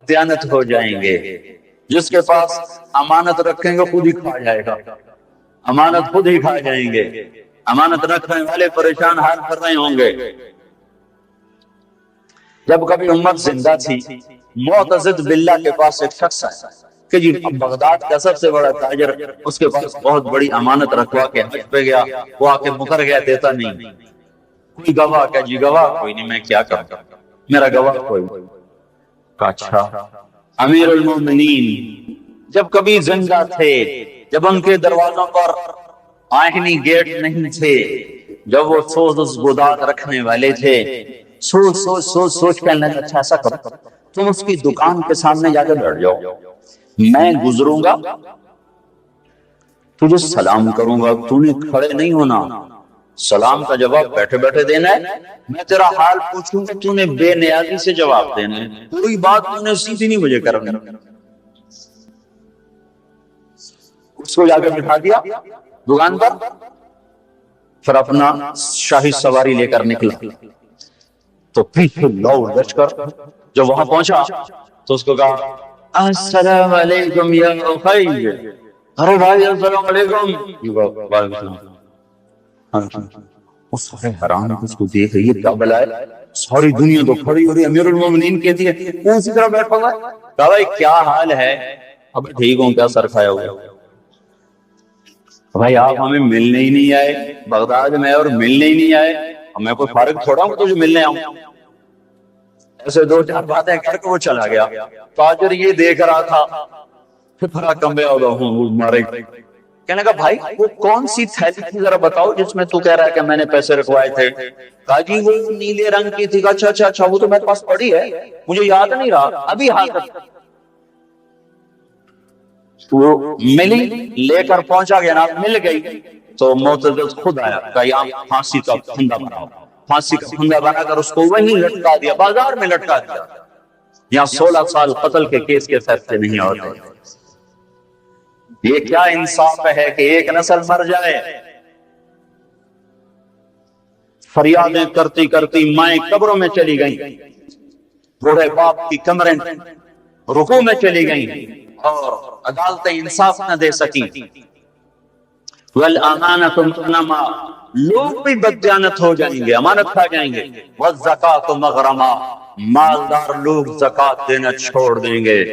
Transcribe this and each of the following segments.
دیانت ہو جائیں گے. جس کے پاس امانت رکھیں گے خود ہی کھا جائے گا, امانت خود ہی کھا جائیں گے. امانت رکھنے والے پریشان حال کر رہے ہوں گے. جب کبھی امت زندہ تھی, معتضد باللہ کے پاس ایک شخص آیا کہ جی بغداد کا سب سے بڑا تاجر, اس کے پاس بہت بڑی امانت رکھوا کے حج پہ گیا, وہ آ کے مکر گیا, دیتا نہیں. کوئی گواہ کہ جی گواہ کوئی نہیں, میں کیا کروں, میرا گواہ کوئی. اچھا امیر المومنین جب کبھی زندہ تھے, جب ان کے دروازوں پر آہنی گیٹ نہیں تھے, جب وہ سوز گداز رکھنے والے تھے, سوچ کہنے لگا اچھا ایسا کرو, تم اس کی دکان کے سامنے جا کے بیٹھ جاؤ, میں گزروں گا تجھے سلام کروں گا, تو نے کھڑے نہیں ہونا, سلام کا جواب بیٹھے بیٹھے دینا ہے. میں تیرا حال پوچھوں گا, تو نے بے نیازی سے جواب دینا ہے, کوئی بات تو نے سیدھی نہیں مجھے کرنی. اس کو جا کے بٹھا دیا دکان پر, پھر اپنا شاہی سواری لے کر نکلا. تو پیچھے لو لشکر جب وہاں پہنچا تو اس کو کہا السلام علیکم یا اخی. ارے بھائی السلام علیکم. وہ سارے حیران اس کو دیکھ رہی ہے, کیا بلا ہے, ساری دنیا تو کھڑی ہو رہی ہے, امیر المومنین کہتی ہے کون سی طرح بیٹھا ہوا ہے. کہا بھائی کیا حال ہے, اب ٹھیک ہوں, کیا سر کھایا ہوا. بھائی آپ ہمیں ملنے ہی نہیں آئے بغداد میں, اور ملنے ہی نہیں آئے, میں کوئی فارغ تھوڑا ہوں تجھے ملنے آؤں. ایسے دو چار باتیں کر کے وہ چلا گیا. تاجر یہ دیکھ رہا تھا, پھر کمبے مارے. کہنے کا بھائی وہ کون سی تھیلی تھی ذرا بتاؤ جس میں تو کہہ رہا ہے کہ میں نے پیسے رکھوائے تھے. کہا جی وہ نیلے رنگ کی تھی. اچھا وہ تو میرے پاس پڑی ہے, مجھے یاد نہیں رہا ابھی حاضر. وہ ملی, لے کر پہنچا گیا, مل گئی تو معتضد خود آیا, کہا یہاں پھانسی کا پھندا بناؤ. پھانسی کا پھندا بنا کر اس کو وہیں لٹکا دیا, بازار میں لٹکا دیا. یہاں 16 سال قتل کے کیس کے فیصلے نہیں ہوتے. یہ کیا انصاف ہے کہ ایک نسل مر جائے. فریادیں کرتی کرتی مائیں قبروں میں چلی گئیں, بوڑھے باپ کی کمریں رکوع میں چلی گئیں, اور عدالتیں انصاف نہ دے سکی. والامانۃ مغنما, لوگ بھی بددیانت ہو جائیں گے, امانت کھا جائیں گے. والزکاۃ مغرما, مالدار لوگ زکات دینا چھوڑ دیں گے,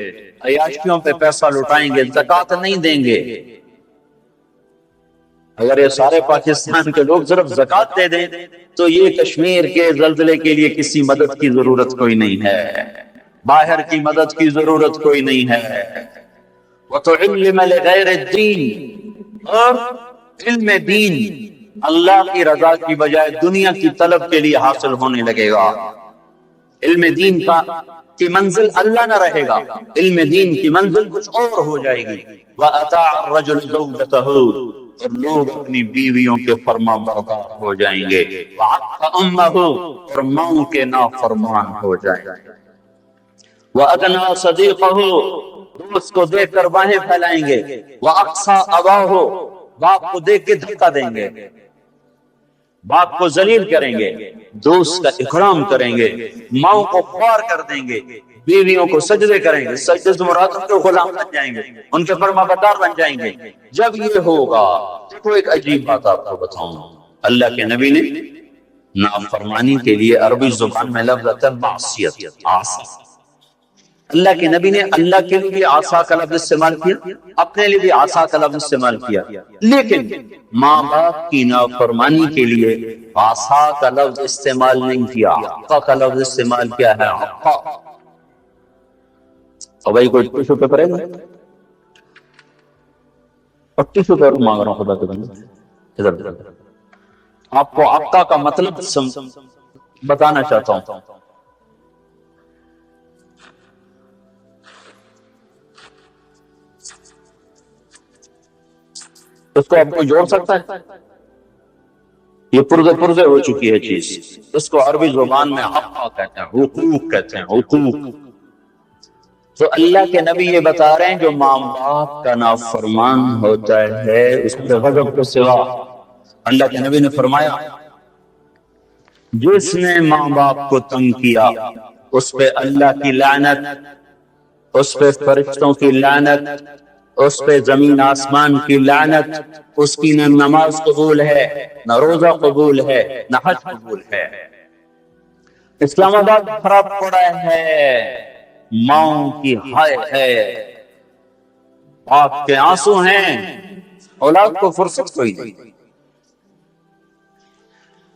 عیاشیوں پہ پیسہ لٹائیں گے, زکات نہیں دیں گے. اگر یہ سارے پاکستان کے لوگ صرف زکات دے دیں تو یہ کشمیر کے زلزلے کے لیے کسی مدد کی ضرورت کوئی نہیں ہے, باہر کی مدد کی ضرورت کوئی نہیں ہے. وَتُعِلِّمَ لِغَيْرِ الدِّينِ, اور علم دین اللہ کی رضا کی بجائے دنیا کی طلب کے لیے حاصل ہونے لگے گا. علم دین کی منزل اللہ نہ رہے گا, علم دین کی منزل کچھ اور ہو جائے گی. وَأَطَاعَ الرَّجُلُ زَوْجَتَهُ, اور لوگ اپنی بیویوں کے فرما بردار ہو جائیں گے. وَعَقَّ أُمَّهُ, اور ماں کے نافرمان ہو جائیں گے. وَأَدْنَىٰ صَدِيقَهُ, دوست کو دیکھ کر باہیں پھیلائیں گے. وَأَقْصَىٰ أَبَاهُ, باپ کو دیکھ کے دھکا دیں گے, باپ کو ذلیل کریں گے, دوست کا اکرام کریں گے, ماں کو خوار کر دیں گے, بیویوں کو سجدے کریں گے, سجدے سے مراد ان کے غلام بن جائیں گے, ان کے فرما بردار بن جائیں گے. جب یہ ہوگا, دیکھو ایک عجیب بات آپ کو بتاؤں, اللہ کے نبی نے نافرمانی کے لیے عربی زبان میں لفظ آتا ہے معصیت, عصا. اللہ کے نبی نے اللہ کے لیے بھی عصا کا لفظ استعمال کیا, اپنے لیے بھی عصا کا لفظ استعمال کیا, لیکن ماں باپ کی نافرمانی کے لیے عصا کا لفظ استعمال نہیں کیا, عقا کا لفظ استعمال کیا ہے, عقا. اور بھائی کوئی ٹیشو پیپر ہے نا, اور ٹیشو پیپر مانگ رہا ہوں خدا کے بندے, ادھر آپ کو عقا کا مطلب بتانا چاہتا ہوں. اس کو آپ کو جوڑ سکتا ہے, یہ پرزے ہو چکی ہے چیز, اس کو عربی زبان میں حقا کہتے ہیں, حقوق کہتے ہیں, حقوق. تو اللہ کے نبی یہ بتا رہے ہیں جو ماں باپ کا نافرمان ہوتا ہے اس کے غضب کے سوا, اللہ کے نبی نے فرمایا جس نے ماں باپ کو تنگ کیا اس پہ اللہ کی لعنت, اس پہ فرشتوں کی لعنت، اس پہ زمین آسمان کی لعنت، اس کی نہ نماز قبول ہے، نہ روزہ قبول ہے، نہ حج قبول ہے۔ اسلام آباد بھرا پڑا ہے ماؤں کی ہائے ہے، باپ کے آنسو ہیں، اولاد کو فرصت کوئی نہیں۔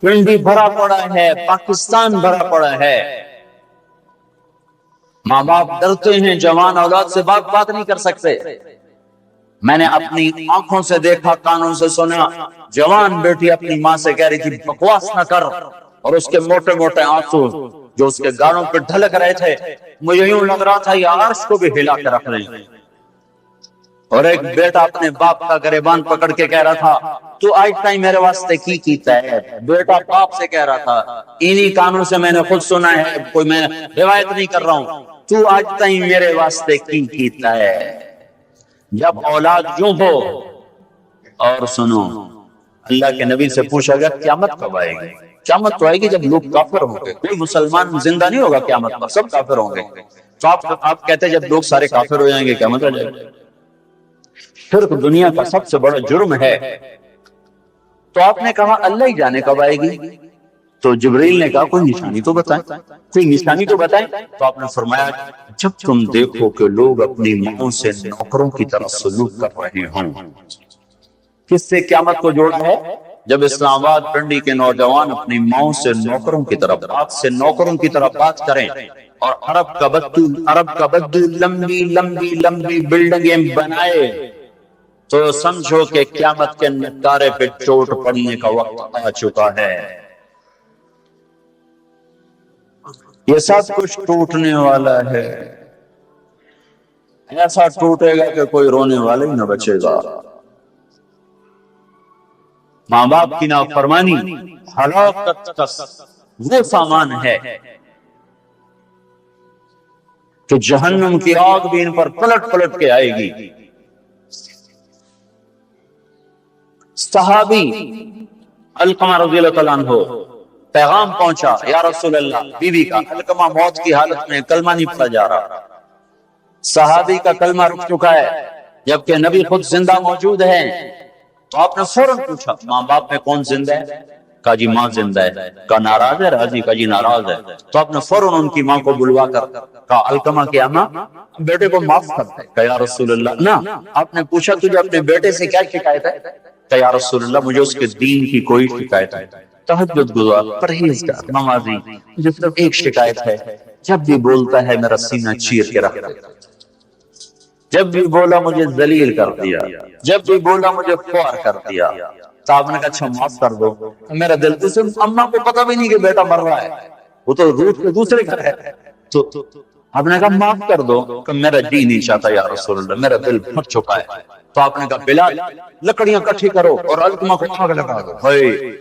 پنڈی بھرا پڑا ہے، پاکستان بھرا پڑا ہے، ماں باپ ڈرتے ہیں جوان اولاد سے بات نہیں کر سکتے۔ میں نے اپنی آنکھوں سے دیکھا، کانوں سے سنا، جوان بیٹی اپنی ماں سے کہہ رہی تھی بکواس نہ کر، اور اس کے موٹے موٹے آنسو جو اس کے گالوں پہ ڈھلک رہے تھے، مجھے یوں لگ رہا تھا یہ عرش کو بھی ہلا کے رکھ رہے ہیں۔ اور ایک بیٹا اپنے باپ کا گریبان پکڑ کے کہہ رہا تھا تو آج تائیں میرے واسطے کی کیتا ہے۔ بیٹا باپ سے کہہ رہا تھا، انہی کانوں سے میں نے خود سنا ہے، کوئی میں روایت نہیں کر رہا ہوں، تو آج تائیں میرے واسطے کی کیتا ہے۔ جب اولاد یوں ہو، اور سنو اللہ کے نبی سے پوچھا گیا قیامت کب آئے گی؟ قیامت تو آئے گی جب لوگ کافر ہوں گے، کوئی مسلمان زندہ نہیں ہوگا قیامت پر، سب کافر ہوں گے۔ تو آپ کہتے ہیں جب لوگ سارے کافر ہو جائیں گے قیامت آ جائے گی۔ شرک دنیا کا سب سے بڑا جرم ہے۔ تو آپ نے کہا اللہ ہی جانے کب آئے گی؟ تو جبریل نے کہا کوئی نشانی تو بتائیں، کوئی نشانی تو بتائیں۔ تو آپ نے فرمایا جب تم دیکھو کہ لوگ اپنی ماؤں سے نوکروں کی طرح سلوک کر رہے ہوں۔ کس سے قیامت کو جوڑا ہے؟ جب اسلام آباد پنڈی کے نوجوان اپنی ماؤں سے نوکروں کی طرف، باپ سے نوکروں کی طرف بات کریں، اور عرب کا بدو لمبی لمبی لمبی بلڈنگیں بنائے، تو سمجھو کہ قیامت کے نظارے پہ چوٹ پڑنے کا وقت آ چکا ہے۔ یہ سب کچھ ٹوٹنے والا ہے، ایسا ٹوٹے گا کہ کوئی رونے والا ہی نہ بچے گا۔ ماں باپ کی نافرمانی ہلاکت کا وہ سامان ہے کہ جہنم کی آگ بھی ان پر پلٹ پلٹ کے آئے گی۔ صحابی علقمہ رضی اللہ تعالیٰ عنہ، پیغام پہنچا یا رسول اللہ، بیوی کا علقمہ موت کی حالت میں کلمہ نہیں پڑھا جا رہا، صحابی کا کلمہ رک چکا ہے جبکہ نبی خود زندہ موجود ہے۔ تو آپ نے فوراً پوچھا ماں باپ میں کون زندہ ہے؟ کہا جی ماں زندہ ہے۔ کہا ناراض ہے؟ راضی؟ کہا جی ناراض ہے۔ تو آپ نے فوراً ان کی ماں کو بلوا کر کہا علقمہ کی اماں بیٹے کو معاف کر دے۔ کہا یا رسول اللہ نہ۔ آپ نے پوچھا تجھے اپنے بیٹے سے کیا شکایت ہے؟ کہا یا رسول اللہ مجھے اس کے دین کی کوئی شکایت ہے، تہجد گزار، پرہیزگار، نمازی، مجھے صرف ایک شکایت ہے، جب بھی بولتا ہے میرا سینہ چیر کے رکھ دیتا، جب بھی بولا مجھے ذلیل کر دیا، جب بھی بولا مجھے خوار کر دیا۔ تو آپ نے کہا اچھا معاف کر دو۔ میرا دل اسے اماں کو پتہ بھی نہیں کہ بیٹا مر رہا ہے، وہ تو روح کے دوسرے گھر ہے۔ تو آپ نے کہا معاف کر دو، کہ میرا جی نہیں چاہتا یا رسول اللہ، میرا دل پھٹ چکا ہے۔ تو آپ نے کہا بلال لکڑیاں کٹھی کرو اور علقمہ کو آگ لگا دو۔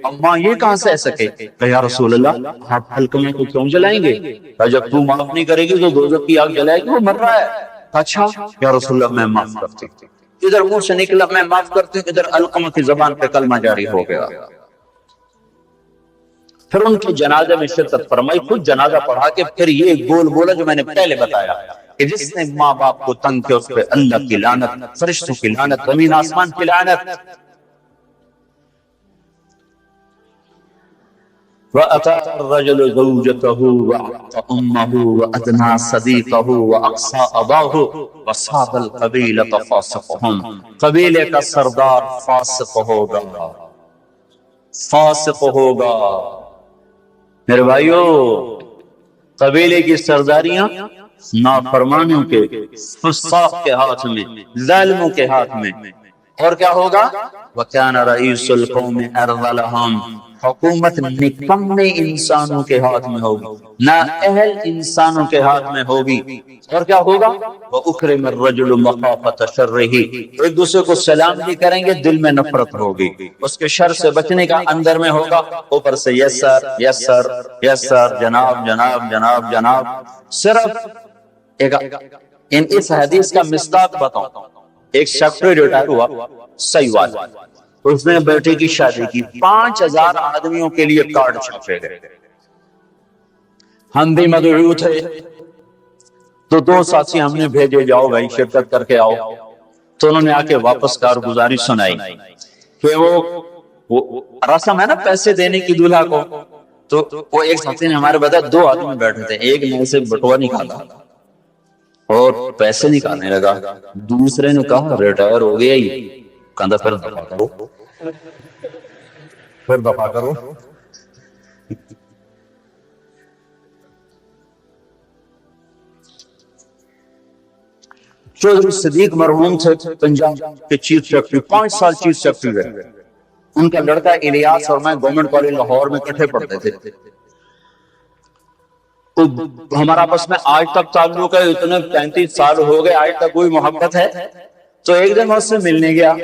اماں یہ کہاں سے سکے؟ کہ یا رسول اللہ آپ علقمہ کو کیوں جلائیں گے؟ کہ جب تو معاف نہیں کرے گی تو دوزخ کی آگ جلائے گی، وہ مر رہا ہے۔ اچھا یا رسول اللہ میں معاف کرتی ہوں۔ ادھر منہ سے نکلا میں معاف کرتی ہوں، ادھر علقمہ کی زبان پہ کلمہ جاری ہو گیا۔ پھر ان کے جنازے میں شرکت فرمائی، خود جنازہ پڑھا کے پھر یہ گول بولا جو میں نے پہلے بتایا کہ جس نے ماں باپ کو تنگ کیا اس پہ اللہ کی لعنت، فرشتوں کی لعنت، زمین آسمان کی لعنت۔ وَأَتَى الرَّجُلُ زَوْجَتَهُ وَأَعْطَى أُمَّهُ وَأَدْنَى صَدِيقَهُ وَأَقْصَى أَبَاهُ وَصَابَ الْقَبِيلَةَ فَاسِقُهُمْ۔ قبیلے کا سردار فاسق ہوگا، فاسق ہوگا۔ میرے بھائیو قبیلے کی سرداریاں نافرمانوں کے، فساق کے ہاتھ میں، ظالموں کے ہاتھ میں۔ اور کیا ہوگا؟ وَكَانَ رَئِيسُ الْقَوْمِ أَرْذَلَهُمْ، حکومت نکمے انسانوں کے ہاتھ میں ہوگی، نااہل انسانوں کے ہاتھ میں ہوگی۔ اور کیا ہوگا؟ وَأُكْرِمَ الرَّجُلُ مَخَافَةَ شَرِّهِ، ایک دوسرے کو سلام بھی کریں گے، دل میں نفرت ہوگی، اس کے شر سے بچنے کا اندر میں ہوگا، اوپر سے یس سر یس سر یس سر، جناب جناب جناب جناب۔ صرف اس حدیث کا مصداق بتاؤں، ایک شخص ریٹائر ہوا سیوال، اس نے بیٹے کی شادی کی، 5000 آدمیوں کے لیے کارڈ چھاپے گئے، ہم بھی مدعو تھے، تو دو ساتھی ہم نے بھیجے جاؤ بھائی شرکت کر کے آؤ. تو انہوں نے آ کے واپس کارگزاری سنائی کہ وہ رسم ہے نا پیسے دینے کی دولہا کو. تو وہ ایک ساتھی نے ہمارے بتا دو آدمی بیٹھے تھے, ایک نے سے بٹوا نکالا اور پیسے نکالنے لگا, دوسرے نے کہا ریٹائر ہو گیا ہی, کہا پھر دفع کرو, پھر دفع کرو. چودھری صدیق مرحوم تھے پنجاب کے چیف سیکرٹری, 5 سال چیف سیکرٹری رہے. ان کا لڑکا الیاس اور میں گورنمنٹ کالج لاہور میں اکٹھے پڑھتے تھے. تو ہمارا آپس میں آج تک تعلق ہے, اتنے 35 سال ہو گئے, آج تک کوئی محبت ہے. تو ایک دن اس سے ملنے گیا,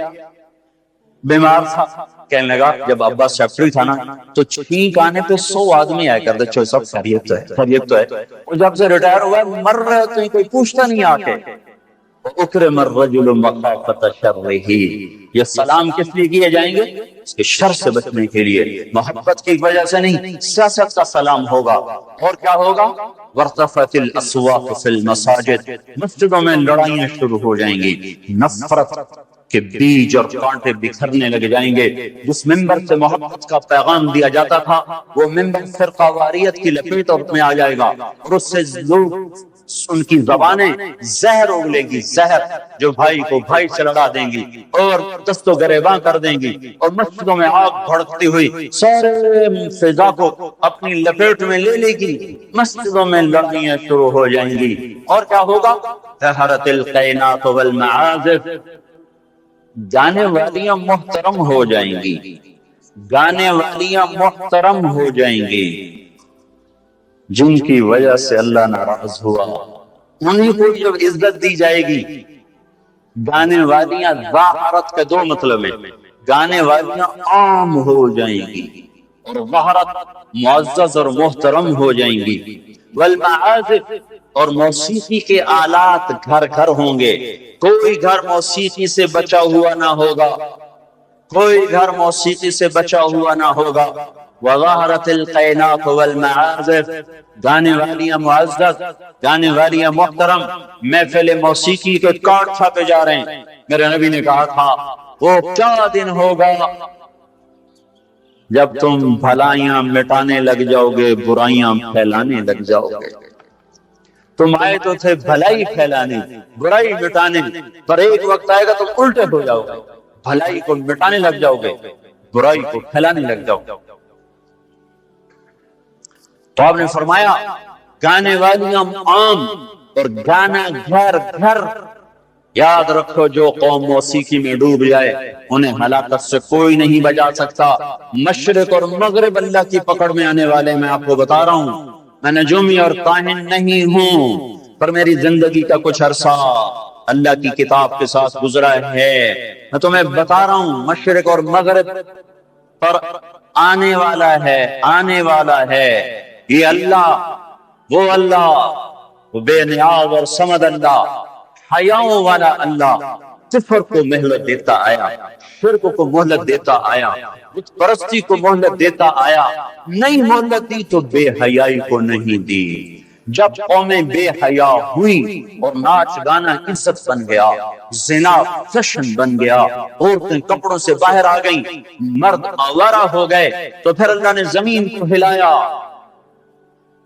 بیمار تھا, کہنے لگا جب ابا سیکرٹری تھا نا تو چھینک آنے پہ 100 آدمی آئے کرتے, چو سب خیریت تو ہے, خیریت تو ہے. اور جب سے ریٹائر ہوا مر رہے تو کوئی پوچھتا نہیں آ کے. اکرم الرجل مخافۃ شرہ, یہ سلام کس لیے کیے جائیں گے؟ اس کے شر سے بچنے کے لیے, محبت کی وجہ سے نہیں, سیاست کا سلام ہوگا. اور کیا ہوگا؟ وارتفعت الاصوات فی المساجد, مسجدوں میں لڑائیاں شروع ہو جائیں گی, نفرت کے بیج اور کانٹے بکھرنے لگ جائیں گے. جس ممبر سے محبت کا پیغام دیا جاتا تھا وہ ممبر فرقہ واریت کی لپیٹ میں آ جائے گا, اور اس سے لوگ ان کی زبانیں زہر اگلے گی, زہر جو بھائی کو بھائی سے لڑا دیں گی اور دست و گریباں کر دیں گی, اور مسجدوں میں آگ بھڑکتی ہوئی سارے فضا کو اپنی لپیٹ میں لے لے گی, مسجدوں میں لڑائیاں شروع ہو جائیں گی. اور کیا ہوگا؟ طہرت القینات والمعازف, گانے والیاں محترم ہو جائیں گی, گانے والیاں محترم ہو جائیں گی, جن کی وجہ سے اللہ ناراض ہوا. انہیں کو جب عزت دی جائے گی, گانے والیاں ظاہرت کے 2 مطلب ہیں, گانے والیاں عام ہو جائیں گی اور ظاہرت معزز اور محترم ہو جائیں گی. والمعازف, اور موسیقی کے آلات گھر گھر ہوں گے, کوئی گھر موسیقی سے بچا ہوا نہ ہوگا, کوئی گھر موسیقی سے بچا ہوا نہ ہوگا. وظاہرت القینات والمعازف, گانے والیاں معزز, گانے والیاں محترم. محفل موسیقی کے کارڈ چھاپے جا رہے ہیں. میرے نبی نے کہا تھا وہ کیا دن ہوگا جب تم بھلائیاں مٹانے لگ جاؤ گے, برائیاں پھیلانے لگ جاؤ گے. تم آئے تو تھے بھلائی پھیلانے, برائی مٹانے, پر ایک وقت آئے گا تم الٹے ہو جاؤ گے, بھلائی کو مٹانے لگ جاؤ گے, برائی کو پھیلانے لگ جاؤ گے. تو آپ نے فرمایا گانے والیاں عام اور گانا گھر گھر. یاد رکھو جو قوم موسیقی میں ڈوب جائے انہیں ہلاکت سے کوئی نہیں بچا سکتا. مشرق اور مغرب اللہ کی پکڑ میں آنے والے, میں آپ کو بتا رہا ہوں. میں نجومی اور کاہن نہیں ہوں, پر میری زندگی کا کچھ عرصہ اللہ کی کتاب کے ساتھ گزرا ہے. میں تمہیں بتا رہا ہوں مشرق اور مغرب پر آنے والا ہے, آنے والا ہے. یہ اللہ, وہ بے نیاز اور صمد اللہ, حیاؤں والا اللہ, کفر کو مہلت دیتا آیا, شرک کو مہلت دیتا آیا, بت پرستی کو مہلت دیتا آیا. نہیں مہلت دی تو بے حیائی کو نہیں دی. جب قومیں بے حیا ہوئی اور ناچ گانا عزت بن گیا, زنا فیشن بن گیا, عورتیں کپڑوں سے باہر آ گئیں, مرد آوارہ ہو گئے, تو پھر اللہ نے زمین کو ہلایا.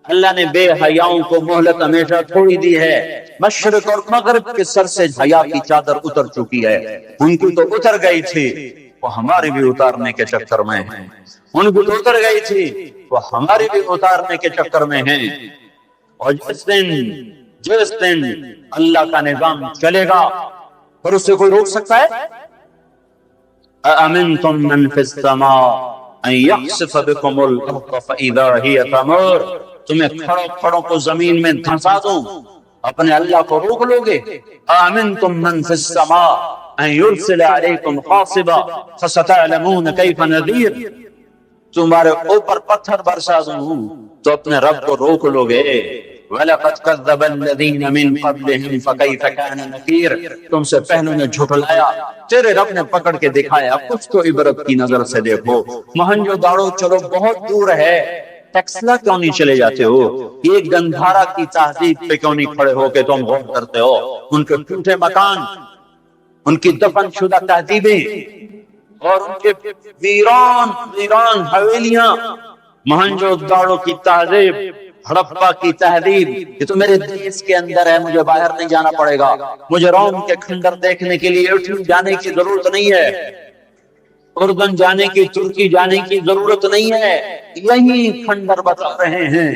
اللہ نے بے حیاؤں کو مہلت ہمیشہ تھوڑی دی ہے. مشرق اور مغرب کے سر سے حیا کی چادر اتر چکی ہے. ان کی تو اتر گئی تھی, وہ ہماری بھی اتارنے کے چکر میں ہیں. ان کی تو اتر گئی تھی, وہ ہماری بھی اتارنے کے چکر میں ہیں. اور جس دن اللہ کا نظام چلے گا پھر اسے کوئی روک سکتا ہے؟ أَأَمِنْتُمْ مَنْ فِي السَّمَاءِ أَنْ يَخْسِفَ بِكُمُ الْأَرْضَ فَإِذَا هِيَ تَمُورُ. تمہیں کھڑوں کو زمین میں دھنسا دوں, اپنے اللہ کو روک لو گے؟ آمنتم من فی السماء ان یرسل علیکم حاصبا فستعلمون کیف نذیر. تمہارے اوپر پتھر برسا دوں تو اپنے رب کو روک لو گے. وَلَقَدْ كَذَّبَ الَّذِينَ مِن قَبْلِهِمْ فَكَيْفَ كَانَ نَكِيرٌ. تم سے پہلوں نے جھٹلایا, تیرے رب نے پکڑ کے دکھایا. کچھ تو عبرت کی نظر سے دیکھو. مہنجو داڑو چلو بہت دور ہے, ٹیکسلا کیوں نہیں چلے جاتے ہو؟ یہ گندھارا کی تہذیب پہ کیوں نہیں کھڑے ہو کے تم غور کرتے ہو؟ ان کے ٹوٹے مکان، ان کی دفن شدہ تہذیبیں اور ان کے ویران حویلیاں، مہنجو داڑو کی تہذیب، ہڑپا کی تہذیب، یہ تو میرے دیش کے اندر ہے، مجھے باہر نہیں جانا پڑے گا، مجھے روم کے کھنڈر دیکھنے کے لیے اٹلی جانے کی ضرورت نہیں ہے، اردن جانے کی، ترکی جانے کی ضرورت نہیں ہے، یہی کھنڈر بتا رہے ہیں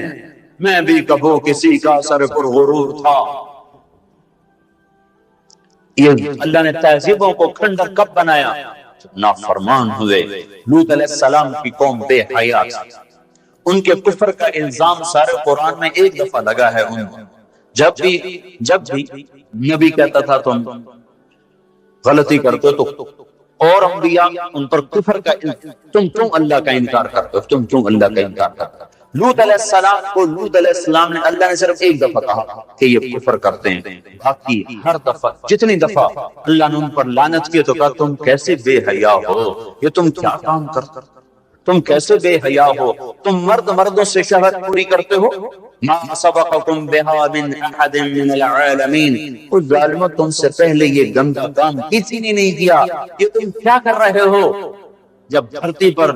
میں بھی کبھی کسی کا سر پر غرور تھا۔ یہ اللہ نے تہذیبوں کو کھنڈر کب بنایا؟ نافرمان ہوئے۔ لوط علیہ السلام کی قوم بے حیا تھی، ان کے کفر کا الزام سارے قرآن میں ایک دفعہ لگا ہے۔ جب بھی نبی کہتا تھا تم غلطی کرتے ہو تو، اور انبیاء ان پر کفر کا، تم کیوں اللہ کا انکار کرتے ہو، تم کیوں اللہ کا انکار کرتے ہو۔ لوط علیہ السلام کو لوط علیہ السلام نے اللہ نے صرف ایک دفعہ کہا کہ یہ کفر کرتے ہیں، باقی ہر دفعہ جتنی دفعہ اللہ نے ان پر لعنت کی تو کہا تم کیسے بے حیا ہو، یہ تم کیا کام کرتے، تم کیسے بے حیا ہو، تم مردوں سے شہوت پوری کرتے ہو۔ ما سبقکم بها من احد من العالمین، اس ظالموں تم سے پہلے یہ گندا کام کسی نے نہیں کیا، یہ تم کیا کر رہے ہو؟ جب دھرتی پر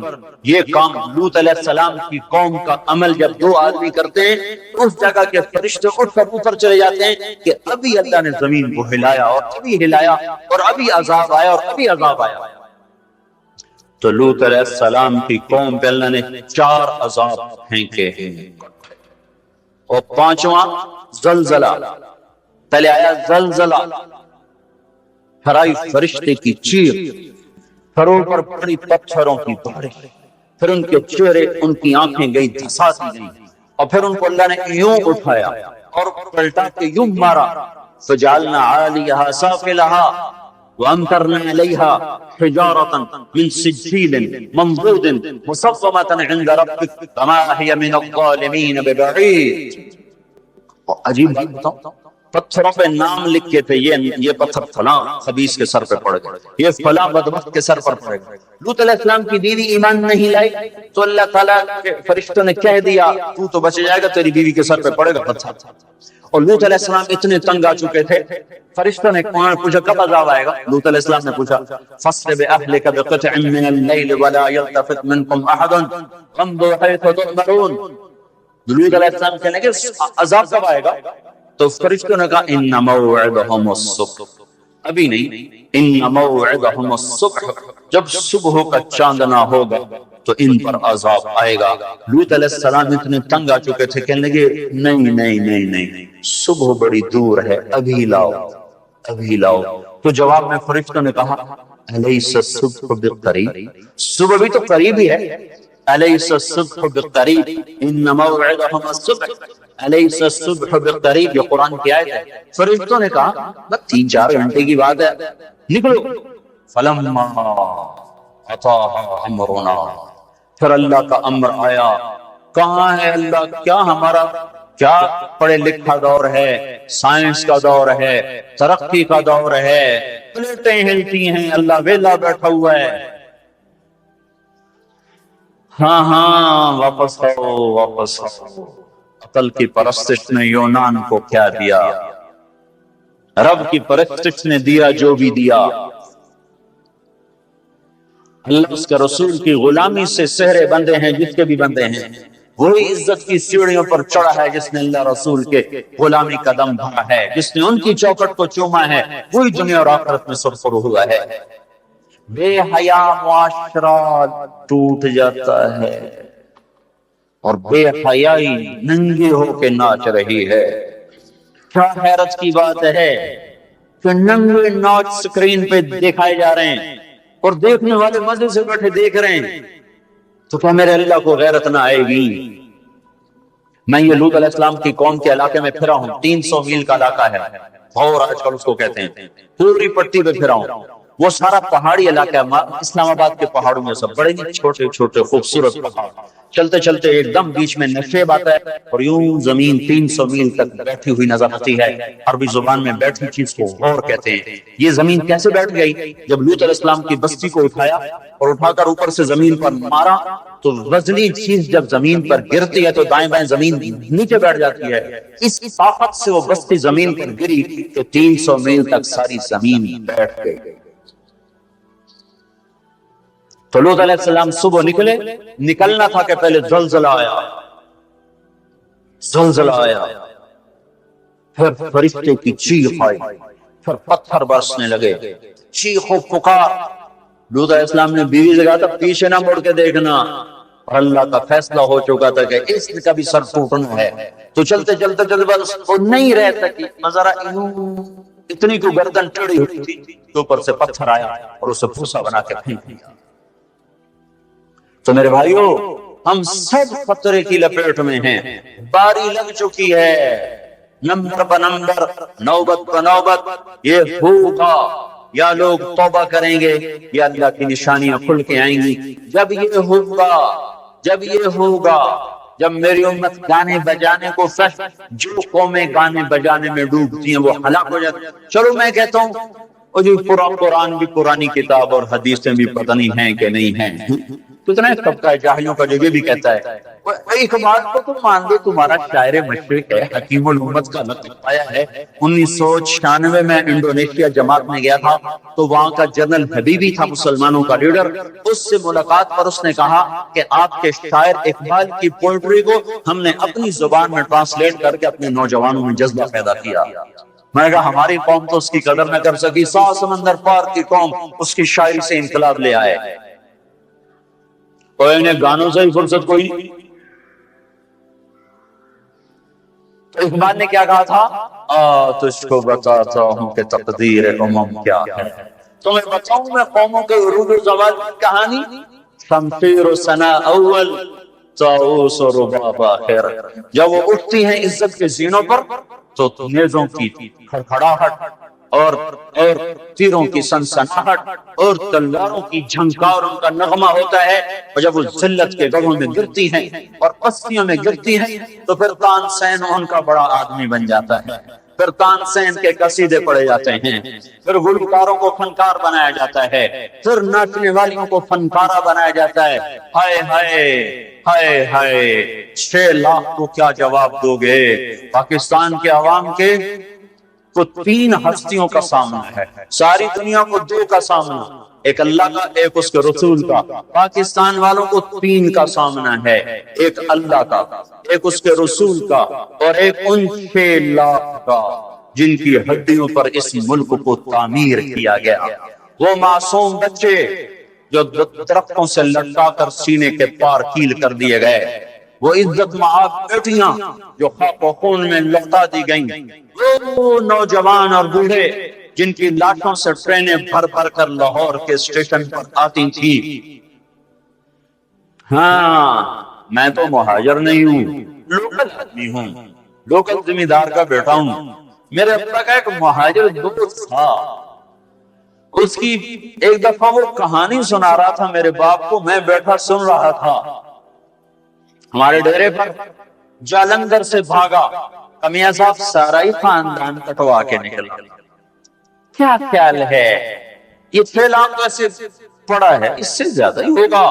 یہ کام لوط علیہ السلام کی قوم کا عمل جب دو آدمی کرتے ہیں تو اس جگہ کے فرشتے اٹھ کر اوپر چلے جاتے ہیں کہ ابھی اللہ نے زمین کو ہلایا اور ابھی ہلایا اور ابھی عذاب آیا اور ابھی عذاب آیا۔ تو لوط علیہ السلام کی قوم پہ اللہ نے 4 عذاب پھینکے ہیں، اور 5واں زلزلہ۔ پہلے آیا زلزلہ، پھر آئی فرشتے کی چیخ، پھر اوپر پڑی پتھروں کی بارش، پھر ان کے چہرے، ان کی آنکھیں گئی دھساتی گئی، اور پھر ان کو اللہ نے یوں اٹھایا اور پلٹا کے یوں مارا۔ فجعلنا عالیہا سافلہا وامطرنا علیہا حجارۃ من سجیل منضود مصفومۃ عند ربک وما ہی من الظالمین ببعید۔ عجیب بات بتاؤں، پتھروں پہ نام لکھ کے تھے، یہ پتھر فلاں خبیث کے سر پہ پڑ گئے، یہ فلاں بدبخت کے سر پر پڑ گئے۔ لوط علیہ السلام کی بیوی ایمان نہیں لائی تو اللہ تعالیٰ کے فرشتوں نے کہہ دیا تو تو بچ جائے گا، تیری بیوی کے سر پہ پڑے گا پتھر۔ اور لوط علیہ السلام اتنے تنگ آ چکے تھے، فرشتوں نے پوچھا کب عذاب آئے گا؟ لوط علیہ السلام نے پوچھا فَاسْرِ بِأَهْلِكَ بِقِطْعٍ مِّنَ اللَّيْلِ وَلَا يَلْتَفِتْ مِنكُمْ أَحَدٌ وَامْضُوا حَيْثُ تُؤْمَرُونَ۔ لوط علیہ السلام کہنے کہ عذاب کب آئے گا؟ تو فرشتوں نے کہا ان موعدہم الصبح، ابھی نہیں، ان موعدہم الصبح، جب صبح کا چاندنا ہوگا تو ان پر عذاب آئے گا۔ لوط علیہ السلام اتنے تنگ آ چکے تھے، کہنے لگے نہیں، صبح بڑی دور ہے، ابھی لاؤ۔ تو جواب میں فرشتوں نے کہا الیس الصبح بقریب، صبح بھی تو قریب ہی ہے، الیس الصبح بقریب ان موعدہم الصبح، الیس الصبح بقریب، یہ قرآن کی آیت ہے۔ فرشتوں نے کہا بس 3-4 گھنٹے کی بات ہے، نکلو۔ فلما اتاها امرنا، پھر اللہ کا امر آیا۔ کہاں ہے اللہ؟ کیا ہمارا کیا پڑھے لکھا دور ہے، سائنس کا دور ہے، ترقی کا دور ہے، پلیٹیں ہلتی ہیں، اللہ ویلا بیٹھا ہوا ہے۔ ہاں واپس آؤ۔ عقل کی پرستش نے یونان کو کیا دیا، رب کی پرستش نے دیا جو بھی دیا۔ اللہ اس کے رسول کی غلامی سے سہرے بندے ہیں، جس کے بھی بندے ہیں، وہی عزت کی سیڑھیوں پر چڑھا ہے جس نے اللہ رسول کے غلامی کا دم بھرا ہے، جس نے ان کی چوکٹ کو چوما ہے، وہی دنیا اور آخرت میں سرخرو ہوا ہے۔ بے حیا معاشرہ ٹوٹ جاتا ہے اور بے حیائی ننگے ہو کے ناچ رہی ہے۔ کیا حیرت کی بات ہے کہ ننگے ناچ سکرین پہ دکھائے جا رہے ہیں اور دیکھنے والے مزے سے بیٹھے دیکھ رہے ہیں، تو کیا میرے اللہ کو غیرت نہ آئے گی؟ میں یہ لوط علیہ السلام کی قوم کے علاقے میں پھرا ہوں، 300 میل کا علاقہ ہے، اور آج کل اس کو کہتے ہیں، پوری پٹی پہ پھرا ہوں۔ وہ سارا پہاڑی علاقہ ہے، اسلام آباد کے پہاڑوں میں سب بڑے چھوٹے چھوٹے خوبصورت پہاڑ، چلتے چلتے ایک دم بیچ میں نشیب آتا ہے اور یوں زمین 300 میل تک بیٹھی ہوئی نظر آتی ہے۔ عربی زبان میں بیٹھی چیز کو غور کہتے ہیں۔ یہ زمین کیسے بیٹھ گئی؟ جب لوط علیہ السلام کی بستی کو اٹھایا اور اٹھا کر اوپر سے زمین پر مارا تو وزنی چیز جب زمین پر گرتی ہے تو دائیں بائیں زمین نیچے بیٹھ جاتی ہے، اس طاقت سے وہ بستی زمین پر گری تو 300 میل تک ساری زمین بیٹھ گئی۔ تو لوط علیہ السلام صبح نکلنا تھا کہ پہلے زلزلہ آیا، پھر فرشتے کی چیخ آئی، پھر پتھر برسنے لگے، چیخ و پکار۔ لوط علیہ السلام نے بیوی سے کہا تھا پیچھے نہ مڑ کے دیکھنا، اور اللہ کا فیصلہ ہو چکا تھا کہ اس کا بھی سر ٹوٹنا ہے۔ تو چلتے چلتے بس وہ نہیں رہ سکی، ذرا اتنی کو گردن ٹیڑھی ہوئی تھی تو اوپر سے پتھر آیا اور اسے پھوسا بنا کے پھینک دیا۔ تو میرے بھائیو، ہم سب خطرے کی لپیٹ میں ہیں، باری لگ چکی ہے، نمبر پہ نمبر، نوبت پہ نوبت، یہ ہوگا یا لوگ توبہ کریں گے یا اللہ کی نشانیاں کھل کے آئیں گی۔ جب یہ ہوگا، جب میری امت گانے بجانے کو جو قومیں گانے بجانے میں ڈوبتی ہیں وہ ہلاک ہو جاتی ہیں۔ چلو میں کہتا ہوں اور جو قرآن بھی پرانی کتاب اور حدیثیں بھی پتہ نہیں ہیں کہ نہیں ہیں، کتنا طبقہ جاہلیوں کا جو یہ بھی کہتا ہے ایک بات کو تو مان دو، تمہارا شاعر مشرق ہے، حکیم الامت کا لقب پایا ہے۔ 1996 میں انڈونیشیا جماعت میں گیا تھا تو وہاں کا جنرل حبیبی تھا مسلمانوں کا لیڈر، اس سے ملاقات پر اس نے کہا کہ آپ کے شاعر اقبال کی پوئٹری کو ہم نے اپنی زبان میں ٹرانسلیٹ کر کے اپنے نوجوانوں میں جذبہ پیدا کیا۔ میں نے کہا ہماری قوم تو اس کی قدر نہ کر سکی، 100 سمندر پار کی قوم اس کی شاعری سے انقلاب لے آئے، اور انہیں گانوں سے ہی فرصت کوئی نہیں۔ تو اقبال نے کیا کہا تھا؟ تجھ کو بتاتا ہوں کہ تقدیر امم کیا ہے، تمہیں بتاؤں میں قوموں کے عروج و زوال کی کہانی، شمشیر و ثنا اول، طاؤس و رباب آخر۔ جب وہ اٹھتی ہیں عزت کے زینوں پر تو نیزوں کی کھڑکھڑاہٹ اور تیروں کی سنسناہٹ اور تلواروں کی جھنکار ان کا نغمہ ہوتا ہے، اور جب وہ ذلت کے گڑھوں میں گرتی ہیں اور پستیوں میں گرتی ہیں تو پھر تان سین ان کا بڑا آدمی بن جاتا ہے، پھر تان سین کے قصیدے پڑھے جاتے ہیں، پھر گلوکاروں کو فنکار بنایا جاتا ہے، پھر ناچنے والیوں کو فنکارہ بنایا جاتا ہے۔ ہائے ہائے ہائے ہائے، 6 لاکھ کو کیا جواب دو گے؟ پاکستان کے عوام کے کو 3 ہستیوں کا سامنا ہے، ساری دنیا کو 2 کا سامنا، ایک اللہ کا، ایک اس کے رسول کا۔ پاکستان والوں کو 3 کا سامنا ہے، ایک اللہ کا، ایک اس کے رسول کا، اور ایک ان 6 لاکھ کا جن کی ہڈیوں پر اس ملک کو تعمیر کیا گیا۔ وہ معصوم بچے جو درختوں سے لٹکا کر سینے کے پار کیل کر دیے گئے، وہ عزت معاب بیٹیاں جو خاک و خون میں لٹا دی گئیں، وہ نوجوان اور بوڑھے جن کی لاشوں سے ٹرینیں بھر بھر کر لاہور کے اسٹیشن پر آتی تھی۔ ہاں، میں تو مہاجر نہیں ہوں، لوکل آدمی ہوں، لوکل ذمہ دار کا بیٹا ہوں۔ میرے ابا کا ایک مہاجر دوست تھا، اس کی ایک دفعہ وہ کہانی سنا رہا تھا میرے باپ کو، میں بیٹھا سن رہا تھا۔ ہمارے ڈیرے پر جالندھر سے بھاگا کمیاں صاحب سارا ہی خاندان کٹوا کے نکلا۔ کیا خیال ہے؟ یہ 6 لاکھ ایسے پڑا ہے، اس سے زیادہ ہی ہوگا،